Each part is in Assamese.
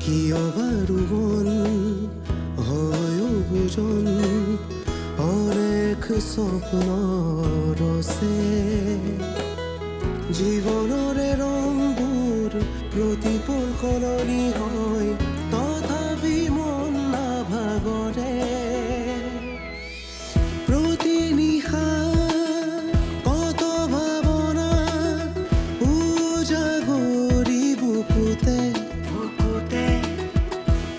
কিয় বাৰু মন হয় বুজন অনেক স্বপ্নৰ ৰচে জীৱনৰে ৰংবোৰ প্ৰতিপল সলনি হয় তথাপি মন নাভাগৰে প্ৰতি নিশা কত ভাৱনা উজাগৰি বুকুতে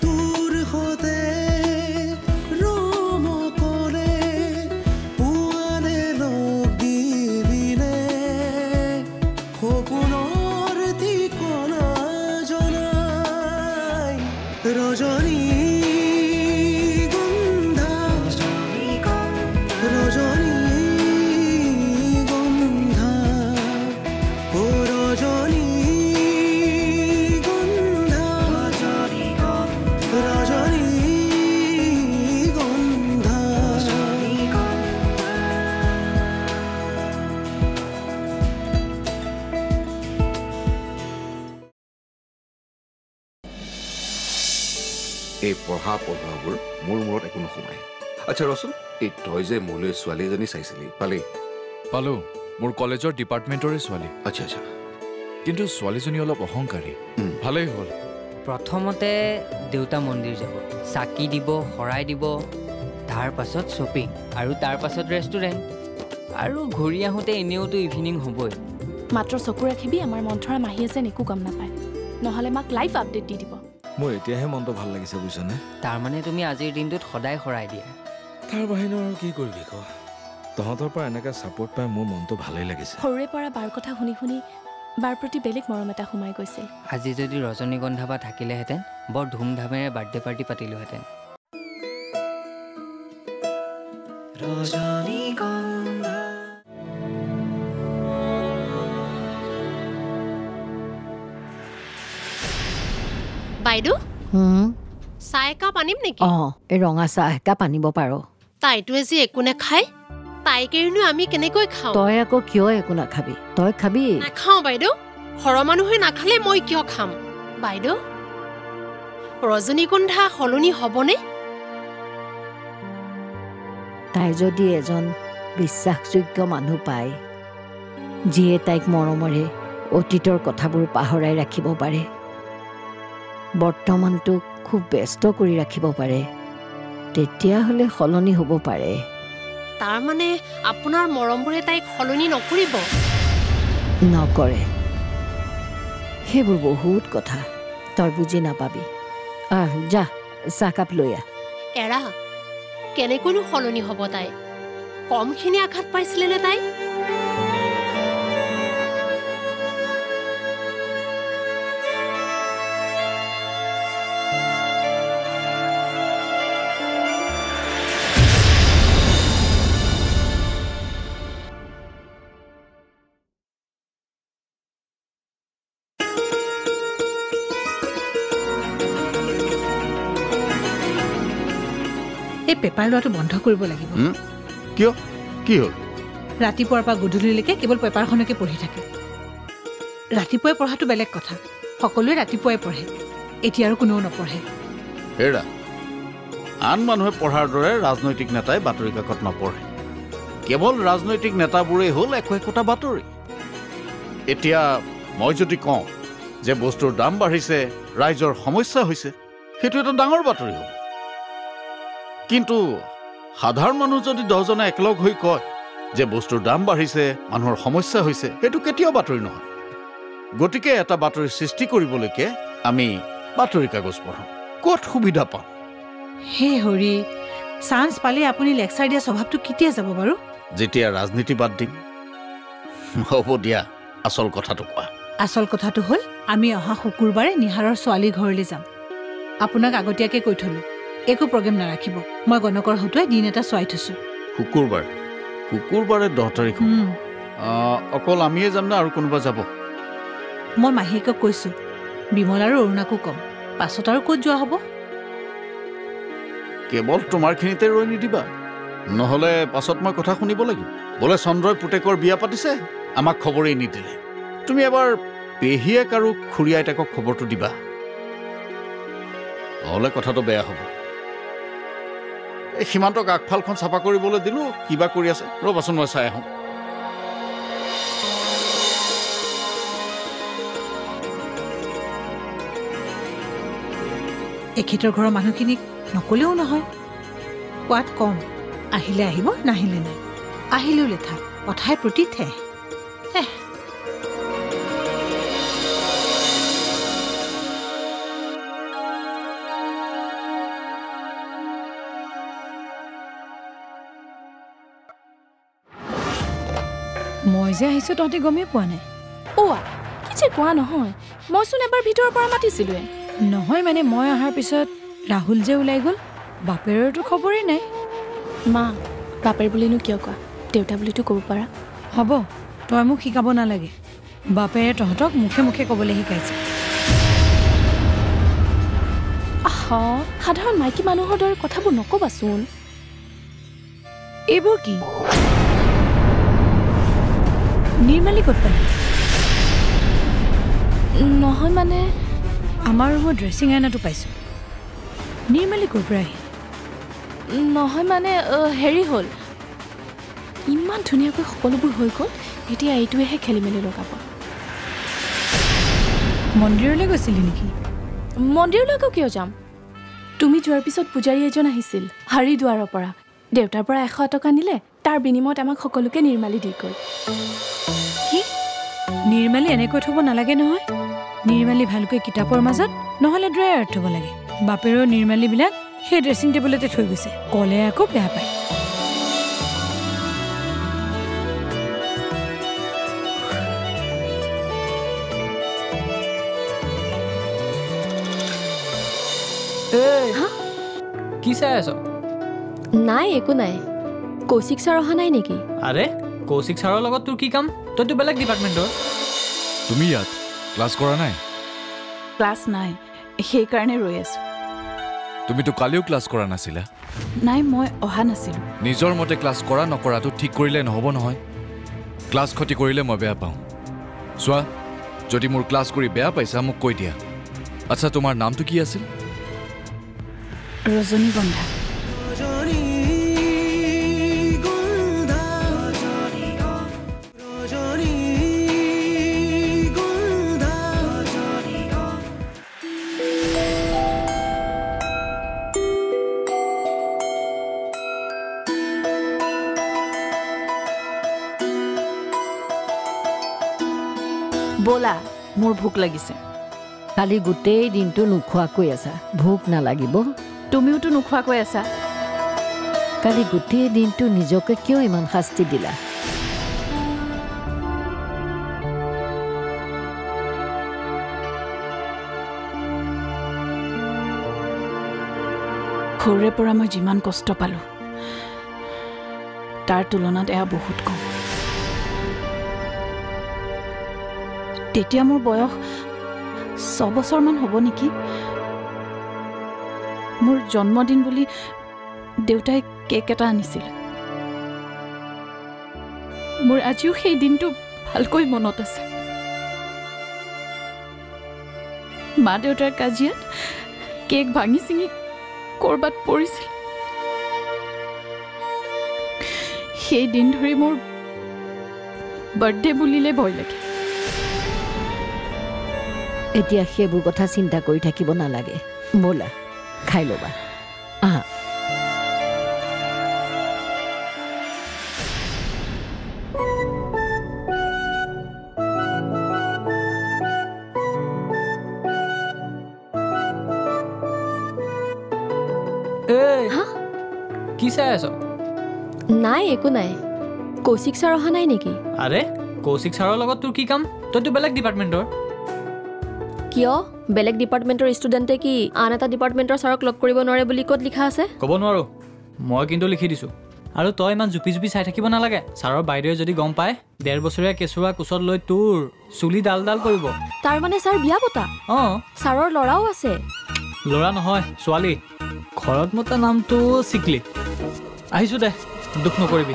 তোৰ সতে ৰম কৰে পুৱালে লগ দিবিনে সপোনৰ ঠিকনা জনাই ৰজনী এই পঢ়াবোৰ মোৰ মূৰত একো নোসোমায় আচ্ছা ৰচোন এই তই যে মোলৈ ছোৱালী এজনী চাইছিলি পালো মোৰ কলেজৰ ডিপাৰ্টমেণ্টৰে ছোৱালী আচ্ছা আচ্ছা কিন্তু ছোৱালীজনী অলপ অহংকাৰী ভালেই হ'ল প্ৰথমতে দেউতা মন্দিৰ যাব চাকি দিব শৰাই দিব তাৰ পাছত শ্বপিং আৰু তাৰ পাছত ৰেষ্টুৰেণ্ট আৰু ঘূৰি আহোঁতে এনেওতো ইভিনিং হ'বই মাত্ৰ চকু ৰাখিবি আমাৰ মন্থৰা মাহী আছে একো গম নাপায় নহ'লে মাক লাইভ আপডেট দি দিব মোৰ এতিয়াহে মনটো ভাল লাগিছে বুজিছনে তাৰমানে তুমি আজিৰ দিনটোত সদায় শৰাই দিয়া তাৰ বাহিৰে আৰু কি কৰিবি ক তহঁতৰ পৰা এনেকৈ ছাপোৰ্ট পাই মোৰ মনটো ভালেই লাগিছে সৰুৰে পৰা বাৰ কথা শুনি শুনি বাৰ প্ৰতি বেলেগ মৰম এটা সোমাই গৈছিল আজি যদি ৰজনীগন্ধা বা থাকিলেহেঁতেন বৰ ধুমধামেৰে বাৰ্থডে পাৰ্টি পাতিলোহেঁতেন বাইদেউ চাহ একাপ আনিম নেকি এই ৰঙা চাহ একাপ আনিব পাৰো তাইটোৱে যে একো নাখায় তাইকেনো আমি কেনেকৈ খাওঁ তই আকৌ কিয় একো নাখাবি তই খাবি নাখাওঁ বাইদেউ ঘৰৰ মানুহে নাখালে মই কিয় খাম বাইদেউ ৰজনীগন্ধা সলনি হ'বনে তাই যদি এজন বিশ্বাসযোগ্য মানুহ পায় যিয়ে তাইক মৰমেৰে অতীতৰ কথাবোৰ পাহৰাই ৰাখিব পাৰে বৰ্তমানটোক খুব ব্যস্ত কৰি ৰাখিব পাৰে তেতিয়াহ'লে সলনি হ'ব পাৰে তাৰমানে আপোনাৰ মৰমবোৰে তাইক সলনি নকৰিব নকৰে সেইবোৰ বহুত কথা তই বুজি নাপাবি যা চাহকাপ লৈ আহ এৰা কেনেকৈনো সলনি হ'ব তাই কমখিনি আঘাত পাইছিলে নে তাই এই পেপাৰ লোৱাটো বন্ধ কৰিব লাগিব কিয় কি হ'ল ৰাতিপুৱাৰ পৰা গধূলিলৈকে কেৱল পেপাৰখনকে পঢ়ি থাকে ৰাতিপুৱাই পঢ়াটো বেলেগ কথা সকলোৱে ৰাতিপুৱাই পঢ়ে এতিয়া আৰু কোনেও নপঢ়ে হেৰা আন মানুহে পঢ়াৰ দৰে ৰাজনৈতিক নেতাই বাতৰি কাকত নপঢ়ে কেৱল ৰাজনৈতিক নেতাবোৰেই হ'ল একোটা বাতৰি এতিয়া মই যদি কওঁ যে বস্তুৰ দাম বাঢ়িছে ৰাইজৰ সমস্যা হৈছে সেইটো এটা ডাঙৰ বাতৰি হ'ব কিন্তু সাধাৰণ মানুহ যদি 10 জনে একলগ হৈ কয় যে বস্তুৰ দাম বাঢ়িছে মানুহৰ সমস্যা হৈছে সেইটো কেতিয়াও বাতৰি নহয় গতিকে এটা বাতৰি সৃষ্টি কৰিবলৈকে আমি বাতৰি কাগজ পঢ়োঁ ক'ত সুবিধা পাওঁ হে হৰি চান্স পালে আপুনি লেকচাৰ দিয়া স্বভাৱটো কেতিয়া যাব বাৰু যেতিয়া ৰাজনীতি বাদ দিম হ'ব দিয়া আসল কথাটো কোৱা আসল কথাটো হ'ল আমি অহা শুকুৰবাৰে নিহাৰৰ ছোৱালী ঘৰলৈ যাম আপোনাক আগতীয়াকৈ কৈ থলো একো প্ৰগ্ৰেম নাৰাখিব মই গণকৰ হতুৱাই দিন এটা চোৱাই থৈছোঁ শুকুৰবাৰে 10 তাৰিখ অকল আমিয়ে যাম না আৰু কোনোবা যাব মই মাহীকক কৈছোঁ বিমল আৰু অৰুণাকো কম পাছত আৰু ক'ত যোৱা হ'ব কেৱল তোমাৰখিনিতে ৰৈ নিদিবা নহ'লে পাছত মই কথা শুনিব লাগিব বোলে চন্দ্ৰই পুতেকৰ বিয়া পাতিছে আমাক খবৰেই নিদিলে তুমি এবাৰ পেহীয়েক আৰু খুৰী আইতাকক খবৰটো দিবা নহ'লে কথাটো বেয়া হ'ব। এই সীমান্তক আগফালখন চাফা কৰিবলৈ দিলোঁ, কিবা কৰি আছে, ৰ'বাচোন মই চাই আহোঁ। এখেতৰ ঘৰৰ মানুহখিনিক নকলেও নহয়, কোৱাত কম, আহিলে আহিব নাহিলে নাই, আহিলেও লেঠা, কথাই প্ৰতি ঠেহ। মই যে আহিছোঁ তহঁতে গমেই পোৱা নাই। অ' কি যে কোৱা নহয়, মইচোন এবাৰ ভিতৰৰ পৰা মাতিছিলোৱে। নহয় মানে মই অহাৰ পিছত ৰাহুল যে ওলাই গ'ল, বাপেৰতো খবৰেই নাই। মা, বাপেৰ বুলিনো কিয় কোৱা, দেউতা বুলিতো ক'ব পাৰা। হ'ব, তই মোক শিকাব নালাগে, বাপেৰে তহঁতক মুখে মুখে ক'বলৈ শিকাইছে। সাধাৰণ মাইকী মানুহৰ দৰে কথাবোৰ নক'বাচোন। এইবোৰ কি? নিৰ্মালী ক'ত পালি? নহয় মানে আমাৰ ৰুমত ড্ৰেছিং আইনাটো পাইছোঁ। নিৰ্মালী ক'ৰ পৰা আহিল? নহয় মানে হেৰি হ'ল, ইমান ধুনীয়াকৈ সকলোবোৰ হৈ গ'ল, এতিয়া এইটোৱেহে খেলি মেলি লগাব। মন্দিৰলৈ গৈছিলি নেকি? মন্দিৰলৈকো কিয় যাম? তুমি যোৱাৰ পিছত পূজাৰী এজন আহিছিল হৰিদ্বাৰৰ পৰা, দেউতাৰ পৰা 100 টকা নিলে, তাৰ বিনিময়ত আমাক সকলোকে নিৰ্মালী দি গ'ল। কি? নিৰ্মালী এনেকৈ থ'ব নালাগে নহয়। নিৰ্মালী ভালকৈ কিতাপৰ মাজত নহ'লে ড্ৰয়াৰত থ'ব লাগে। বাপেৰৰ নিৰ্মালীবিলাক সেই ড্ৰেছিং টেবুলতে থৈ গৈছে, ক'লে আকৌ বেয়া পায়। কি চাই আছ? নাই, একো নাই। কৌশিক ছাৰ অহা নাই নেকি? আৰে কৌশিক ছাৰৰ লগত তোৰ কি কাম? তইতো বেলেগ ডিপাৰ্টমেণ্টৰ। তুমি ইয়াত ক্লাছ কৰা নাই? ক্লাছ নাই, সেইকাৰণে ৰৈ আছো। তুমিতো কালিও ক্লাছ কৰা নাছিলা? নাই, মই অহা নাছিলোঁ। নিজৰ মতে ক্লাছ কৰা নকৰাটো ঠিক কৰিলে নহ'ব নহয়। ক্লাছ ক্ষতি কৰিলে মই বেয়া পাওঁ। চোৱা, যদি মোৰ ক্লাছ কৰি বেয়া পাইছা মোক কৈ দিয়া। আচ্ছা, তোমাৰ নামটো কি আছিল? ৰজনীগন্ধা। ব'লা, মোৰ ভোক লাগিছে। কালি গোটেই দিনটো নোখোৱাকৈ আছা, ভোক নালাগিব? তুমিওতো নোখোৱাকৈ আছা। কালি গোটেই দিনটো নিজকে কিয় ইমান শাস্তি দিলা? সৰুৰে পৰা মই যিমান কষ্ট পালোঁ, তাৰ তুলনাত এয়া বহুত কম। তেতিয়া মোৰ বয়স 6 বছৰমান হ'ব নেকি। মোৰ জন্মদিন বুলি দেউতাই কেক এটা আনিছিল। মোৰ আজিও সেই দিনটো ভালকৈ মনত আছে। মা দেউতাৰ কাজিয়াত কেক ভাঙি চিঙি ক'ৰবাত পৰিছিল। সেই দিন ধৰি মোৰ বাৰ্থডে বুলিলে ভয় লাগে। এতিয়া সেইবোৰ কথা চিন্তা কৰি থাকিব নালাগে, ব'লা খাই ল'বা। আহা। কি চাই আছ? নাই, একো নাই। কৌশিক ছাৰ অহা নাই নেকি? আৰে কৌশিক ছাৰৰ লগত তোৰ কি কাম? তইতো বেলেগ ডিপাৰ্টমেণ্টৰ। কিয়? বেলেগ ডিপাৰ্টমেণ্টৰ ষ্টুডেণ্টে কি আন এটা ডিপাৰ্টমেণ্টৰ ছাৰক লগ কৰিব নোৱাৰে বুলি ক'ত লিখা আছে? ক'ব নোৱাৰোঁ, মই কিন্তু লিখি দিছোঁ। আৰু তই ইমান জুপি জুপি চাই থাকিব নালাগে। ছাৰৰ বাইদেৱে যদি গম পায়, 1.5 বছৰীয়া কেঁচুৱা কোচত লৈ তোৰ চুলি ডাল ডাল কৰিব। তাৰ মানে ছাৰ বিয়া পতা? অঁ, ছাৰৰ ল'ৰাও আছে। ল'ৰা নহয়, ছোৱালী। ঘৰত মতা নামটো চিকলি। আহিছোঁ দে, দুখ নকৰিবি।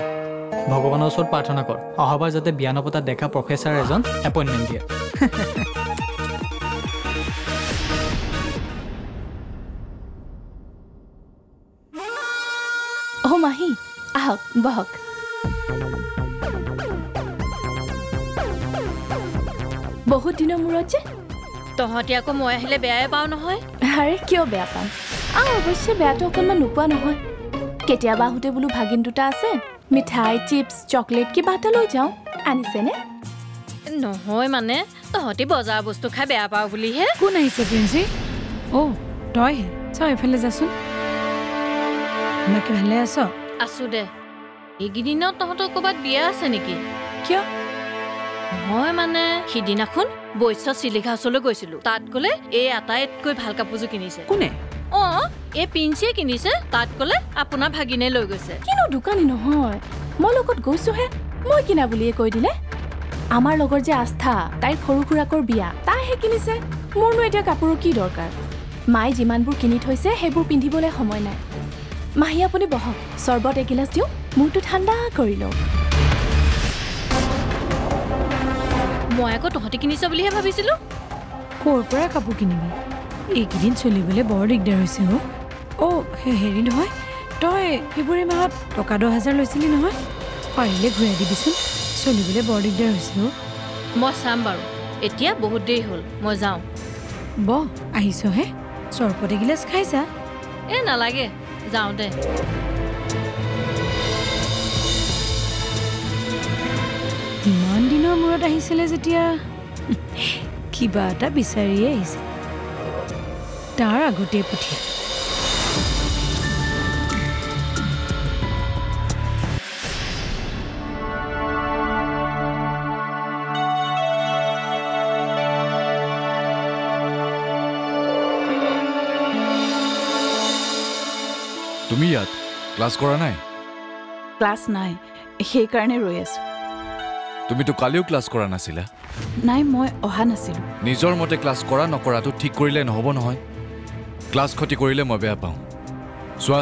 ভগৱানৰ ওচৰত প্ৰাৰ্থনা কৰ, অহাবাৰ যাতে বিয়া নপতা দেখা প্ৰফেচাৰ এজন এপইণ্টমেণ্ট দিয়ে। মাহী আহক বহক বহুত দিনৰ মূৰত যে তহঁতি আকৌ মই আহিলে বেয়াই পাওঁ নহয় আৰে কিয় বেয়া পাম অৱশ্যে বেয়াটো অকণমান নোপোৱা নহয় কেতিয়াবা আহোঁতে বোলো ভাগিন দুটা আছে মিঠাই চিপছ চকলেট কিবা এটা লৈ যাওঁ আনিছেনে নহয় মানে তহঁতি বজাৰ বস্তু খাই বেয়া পাওঁ বুলিহে কোন আহিছে প্ৰিন্সি অ' তইহে চাওঁ এইফালে যাচোন বাকী ভালে আছ আছো দে এইকেইদিনত তহঁতৰ ক'ৰবাত বিয়া আছে নেকি কিয় মই মানে সিদিনাখন বৈশ্য চিলিকা হাউচলৈ গৈছিলোঁ তাত গ'লে এই আটাইতকৈ ভাল কাপোৰযোৰ কিনিছে কোনে অঁ এই পিঞ্চিয়ে কিনিছে তাত গ'লে আপোনাৰ ভাগিনে লৈ গৈছে কিনো দোকানী নহয় মই লগত গৈছোহে মই কিনা বুলিয়ে কৈ দিলে আমাৰ লগৰ যে আস্থা তাইৰ সৰু খুৰাকৰ বিয়া তাইহে কিনিছে মোৰনো এতিয়া কাপোৰৰ কি দৰকাৰ মায়ে যিমানবোৰ কিনি থৈছে সেইবোৰ পিন্ধিবলৈ সময় নাই মাহী আপুনি বহক চৰ্বত এগিলাচ দিওঁ মূৰটো ঠাণ্ডা কৰি লওক মই আকৌ তহঁতি কিনিছ বুলিহে ভাবিছিলোঁ ক'ৰ পৰা কাপোৰ কিনিবি এইকেইদিন চলিবলৈ বৰ দিগদাৰ হৈছে অ' হেৰি নহয় তই ফেব্ৰুৱাৰী মাহত টকা 10,000 লৈছিলি নহয় পাৰিলে ঘূৰাই দিবিচোন চলিবলৈ বৰ দিগদাৰ হৈছে মই চাম বাৰু এতিয়া বহুত দেৰি হ'ল মই যাওঁ বহ আহিছহে চৰবত এগিলাচ খাইছা এই নালাগে যাওঁ দে ইমান দিনৰ মূৰত আহিছিলে যেতিয়া কিবা এটা বিচাৰিয়ে আহিছে তাৰ আগতে পঠিয়াল তুমি ইয়াত ক্লাছ কৰা নাই ক্লাছ নাই সেইকাৰণে ৰৈ আছোঁ তুমিতো কালিও ক্লাছ কৰা নাছিলা নাই মই অহা নাছিলোঁ নিজৰ মতে ক্লাছ কৰা নকৰাটো ঠিক কৰিলে নহ'ব নহয় ক্লাছ ক্ষতি কৰিলে মই বেয়া পাওঁ চোৱা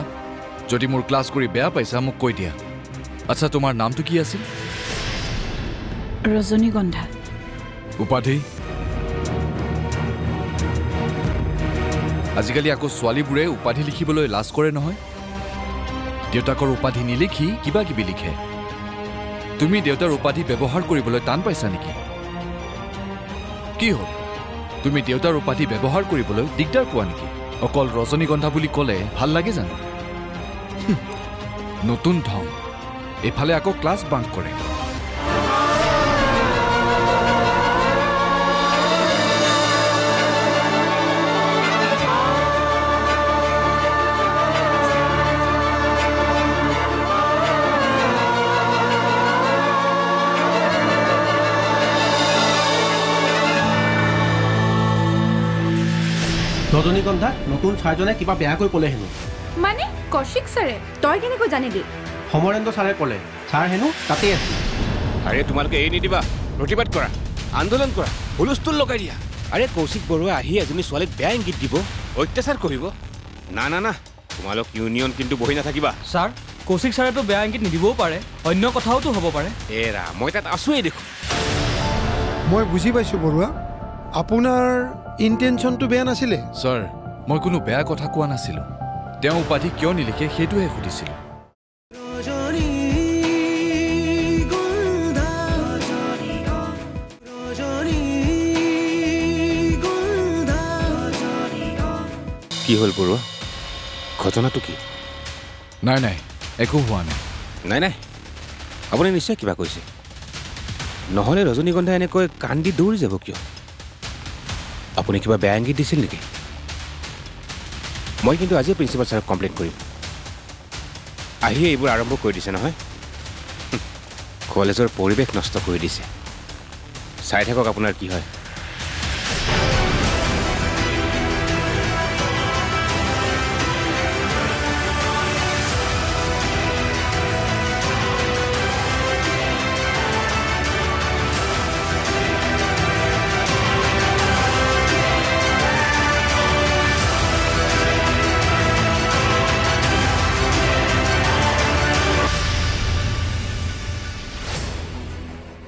যদি মোৰ ক্লাছ কৰি বেয়া পাইছা মোক কৈ দিয়া আচ্ছা তোমাৰ নামটো কি আছিল ৰজনীগন্ধা উপাধি আজিকালি আকৌ ছোৱালীবোৰে উপাধি লিখিবলৈ লাজ কৰে নহয় দেউতাকৰ উপাধি নিলিখি কিবা কিবি লিখে তুমি দেউতাৰ উপাধি ব্যৱহাৰ কৰিবলৈ টান পাইছা নেকি কি হ'ল তুমি দেউতাৰ উপাধি ব্যৱহাৰ কৰিবলৈ দিগদাৰ পোৱা নেকি অকল ৰজনীগন্ধা বুলি ক'লে ভাল লাগে জানো নতুন ধং এইফালে আকৌ ক্লাছ বাংক কৰে ৰজনীগন্ধাক নতুন ছাৰজনে কিবা বেয়াকৈ ক'লে হেনো মানে কৌশিক ছাৰে তই কেনেকৈ জানিলি সমৰেন্দ্ৰ ছাৰে ক'লে ছাৰ হেনো তাতেই আছে আৰে তোমালোকে এই নিদিবা প্ৰতিবাদ কৰা আন্দোলন কৰা হুলস্থুল লগাই দিয়া আৰে কৌশিক বৰুৱা আহি এজনী ছোৱালীক বেয়া ইংগিত দিব অত্যাচাৰ কৰিব না না না তোমালোক ইউনিয়ন কিন্তু বহি নাথাকিবা ছাৰ কৌশিক ছাৰেতো বেয়া ইংগিত নিদিবও পাৰে অন্য কথাওতো হ'ব পাৰে এৰা মই তাত আছোৱেই দেখোন মই বুজি পাইছোঁ বৰুৱা আপোনাৰ ইণ্টেনশ্যনটো বেয়া নাছিলে ছাৰ মই কোনো বেয়া কথা কোৱা নাছিলোঁ তেওঁ উপাধি কিয় নিলিখে সেইটোহে সুধিছিলোঁ কি হ'ল বৰুৱা ঘটনাটো কি নাই নাই একো হোৱা নাই নাই নাই আপুনি নিশ্চয় কিবা কৈছে নহ'লে ৰজনীগন্ধা এনেকৈ কান্দি দৌৰি যাব কিয় আপুনি কিবা বেয়া ইংগিত দিছিল নেকি মই কিন্তু আজিয়ে প্ৰিন্সিপাল ছাৰক কমপ্লেইন কৰিম আহিয়ে এইবোৰ আৰম্ভ কৰি দিছে নহয় কলেজৰ পৰিৱেশ নষ্ট কৰি দিছে চাই থাকক আপোনাৰ কি হয়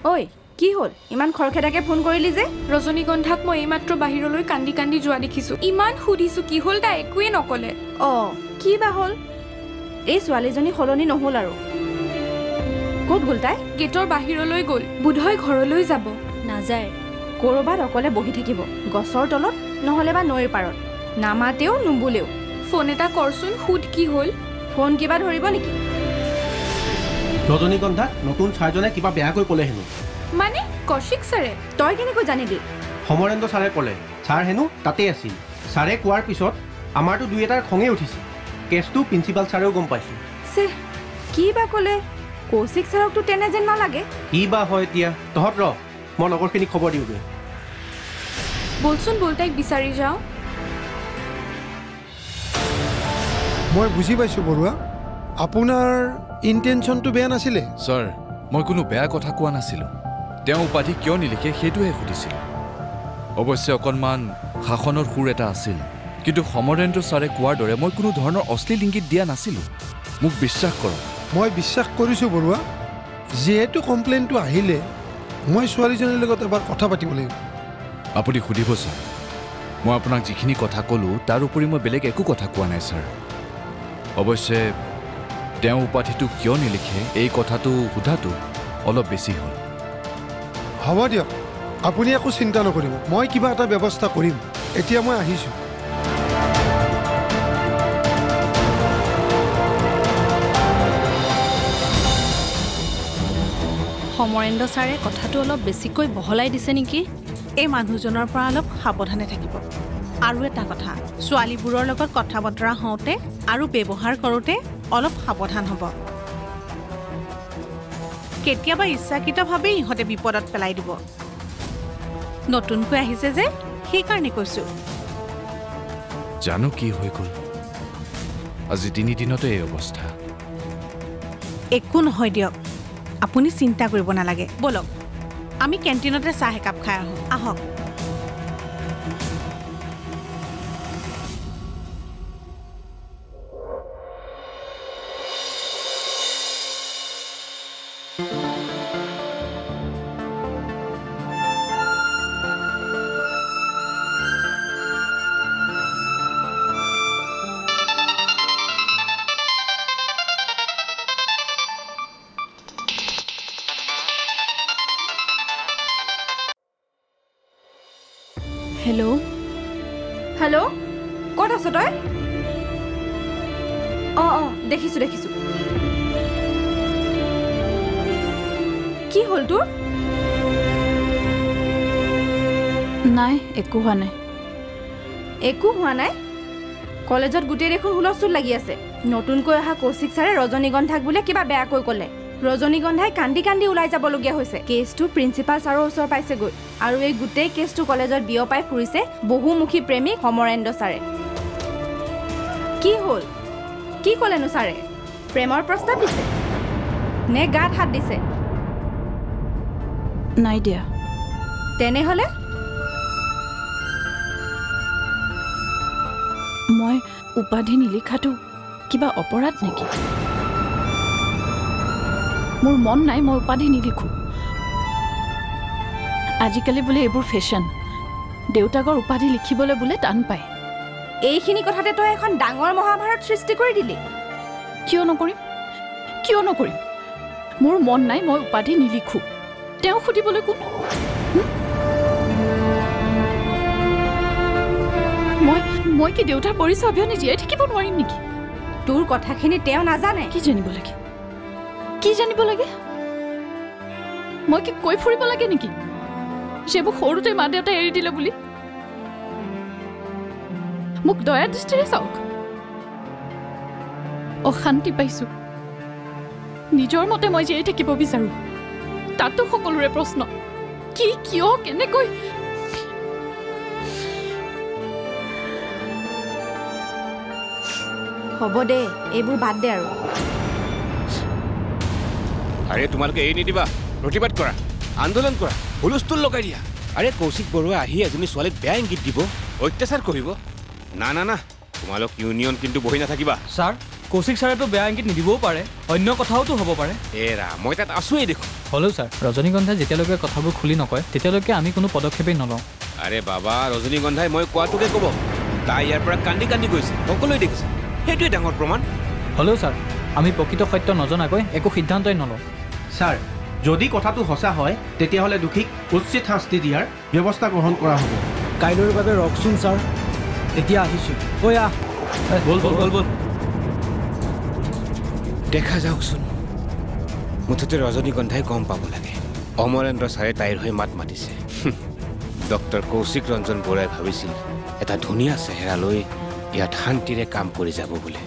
ঐ কি হ'ল ইমান খৰখেদাকে ফোন কৰিলি যে ৰজনীগন্ধাক মই এইমাত্ৰ বাহিৰলৈ কান্দি কান্দি যোৱা দেখিছোঁ ইমান সুধিছোঁ কি হ'ল তাই একোৱে নক'লে অঁ কি বা হ'ল এই ছোৱালীজনী সলনি নহ'ল আৰু ক'ত গ'ল তাই? গেটৰ বাহিৰলৈ গ'ল, বোধহয় ঘৰলৈ যাব। নাযায়, ক'ৰবাত অকলে বহি থাকিব, গছৰ তলত নহ'লে বা নৈৰ পাৰত, নামাতেও নুবোলেও। ফোন এটা কৰচোন, সুধ কি হ'ল। ফোন কিবা ধৰিব নেকি? ৰজনীগন্ধাক নতুন ছাৰজনে কিবা বেয়াকৈ ক'লে হেনো। মানে কৌশিক ছাৰে? তই কেনেকৈ জানিলি? সমৰেন্দ্ৰ ছাৰে ক'লে, ছাৰ হেনো তাতেই আছিল। ছাৰে কোৱাৰ পিছত আমাৰতো দুই এটাৰ খঙেই উঠিছে। কেছটো প্ৰিন্সিপাল ছাৰেও গম পাইছে। কি বা ক'লে? কৌশিক ছাৰকতো তেনে যেন নালাগে। কি বা হয় এতিয়া? তহঁত ৰ, মই লগৰখিনিক খবৰ দিওঁগৈ। বলচোন বল, তাইক বিচাৰি যাওঁ। মই বুজি পাইছোঁ বৰুৱা, আপোনাৰ ইণ্টেনশ্যনটো বেয়া নাছিলে। ছাৰ, মই কোনো বেয়া কথা কোৱা নাছিলোঁ। তেওঁ উপাধি কিয় নিলিখে সেইটোহে সুধিছিলোঁ। অৱশ্যে অকণমান শাসনৰ সুৰ এটা আছিল, কিন্তু সমৰেন্দ্ৰ ছাৰে কোৱাৰ দৰে মই কোনো ধৰণৰ অশ্লীল ইংগিত দিয়া নাছিলোঁ। মোক বিশ্বাস কৰক। মই বিশ্বাস কৰিছোঁ বৰুৱা, যিহেতু কমপ্লেইনটো আহিলে মই ছোৱালীজনীৰ লগত এবাৰ কথা পাতিব লাগিব। আপুনি সুধিব ছাৰ, মই আপোনাক যিখিনি কথা ক'লোঁ তাৰ উপৰি মই বেলেগ একো কথা কোৱা নাই ছাৰ। অৱশ্যে তেওঁ উপাধিটো কিয় নিলিখে এই কথাটো সোধাটো অলপ বেছি হ'ল। হ'ব দিয়ক, আপুনি একো চিন্তা নকৰিব, মই কিবা এটা ব্যৱস্থা কৰিম। এতিয়া মই আহিছোঁ। সমৰেন্দ্ৰ ছাৰে কথাটো অলপ বেছিকৈ বহলাই দিছে নেকি? এই মানুহজনৰ পৰা অলপ সাৱধানে থাকিব। আৰু এটা কথা, ছোৱালীবোৰৰ লগত কথা বতৰা হওঁতে আৰু ব্যৱহাৰ কৰোঁতে অলপ সাৱধান হ'ব। কেতিয়াবা ইচ্ছাকৃতভাৱেই ইহঁতে বিপদত পেলাই দিব। নতুনকৈ আহিছে যে, সেইকাৰণে কৈছোঁ। জানো কি হৈ গ'ল, আজি 3 দিনতে এই অৱস্থা। একো নহয় দিয়ক, আপুনি চিন্তা কৰিব নালাগে। বলক, আমি কেণ্টিনতে চাহ একাপ খাই আহোঁ। আহক। হেল্ল', হেল্ল', ক'ত আছ তই? অঁ, দেখিছোঁ। কি হ'ল তোৰ? নাই, একো হোৱা নাই। একো হোৱা নাই? কলেজত গোটেই দেখোন হুলস্থুল লাগি আছে। নতুনকৈ অহা কৌশিক ছাৰে ৰজনীগন্ধাক বোলে কিবা বেয়াকৈ ক'লে। ৰজনীগন্ধাই কান্দি কান্দি ওলাই যাবলগীয়া হৈছে। কেছটো প্ৰিন্সিপাল ছাৰৰ ওচৰ পাইছেগৈ, আৰু এই গোটেই কেছটো কলেজত বিয়পাই ফুৰিছে বহুমুখী প্ৰেমিক সমৰেন্দ্ৰ ছাৰে। কি হ'ল? কি ক'লেনো ছাৰে? প্ৰেমৰ প্ৰস্তাৱ দিছে নে গাত হাত দিছে? নাই দিয়া। তেনেহ'লে মই উপাধি নিলিখাটো কিবা অপৰাধ নেকি? মোৰ মন নাই, মই উপাধি নিলিখোঁ। আজিকালি বোলে এইবোৰ ফেশ্বন। দেউতাকৰ উপাধি লিখিবলৈ বোলে টান পায়। এইখিনি কথাতে তই এখন ডাঙৰ মহাভাৰত সৃষ্টি কৰি দিলি। কিয় নকৰিম? মোৰ মন নাই, মই উপাধি নিলিখোঁ। তেওঁ সুধিবলৈ কোন? মই কি দেউতাৰ পৰিচয় অবিহনে জীয়াই থাকিব নোৱাৰিম নেকি? তোৰ কথাখিনি তেওঁ নাজানে। কি জানিব লাগে? মই কি কৈ ফুৰিব লাগে নেকি যে মোক সৰুতে মা দেউতাই এৰি দিলে বুলি? মোক দয়া দৃষ্টিৰে চাওক। অশান্তি পাইছোঁ। নিজৰ মতে মই জীয়াই থাকিব বিচাৰোঁ। তাতো সকলোৰে প্ৰশ্ন, কি, কিয়, কেনেকৈ? হ'ব দে, এইবোৰ বাদ দে আৰু। আৰে তোমালোকে এৰি নিদিবা, প্ৰতিবাদ কৰা, আন্দোলন কৰা, হুলস্থুল লগাই দিয়া। আৰে কৌশিক বৰুৱা আহি এজনী ছোৱালীক বেয়া ইংগিত দিব, অত্যাচাৰ কৰিব। না, তোমালোক ইউনিয়ন কিন্তু বহি নাথাকিবা। ছাৰ, কৌশিক ছাৰেতো বেয়া ইংগিত নিদিবও পাৰে, অন্য কথাওতো হ'ব পাৰে। এৰা, মই তাত আছোৱেই দেখোন। হ'লেও ছাৰ, ৰজনীগন্ধাই যেতিয়ালৈকে কথাবোৰ খুলি নকয় তেতিয়ালৈকে আমি কোনো পদক্ষেপেই নলওঁ। আৰে বাবা, ৰজনীগন্ধাই মই কোৱাটোকে ক'ব। তাই ইয়াৰ পৰা কান্দি গৈছে, সকলোৱে দেখিছে। সেইটোৱে ডাঙৰ প্ৰমাণ। হ'লেও ছাৰ আমি প্ৰকৃত সত্য নজনাকৈ একো সিদ্ধান্তই নলওঁ ছাৰ যদি কথাটো সঁচা হয় তেতিয়াহ'লে দোষীক উচিত শাস্তি দিয়াৰ ব্যৱস্থা গ্ৰহণ কৰা হ'ব কাইলৈৰ বাবে ৰখচোন ছাৰ এতিয়া আহিছোঁ কৈ আহ বল দেখা যাওকচোন মুঠতে ৰজনীগন্ধাই গম পাব লাগে অমৰেন্দ্ৰ ছাৰে তাইৰ হৈ মাত মাতিছে ডক্টৰ কৌশিক ৰঞ্জন বৰাই ভাবিছিল এটা ধুনীয়া চেহেৰা লৈ ইয়াত শান্তিৰে কাম কৰি যাব বুলি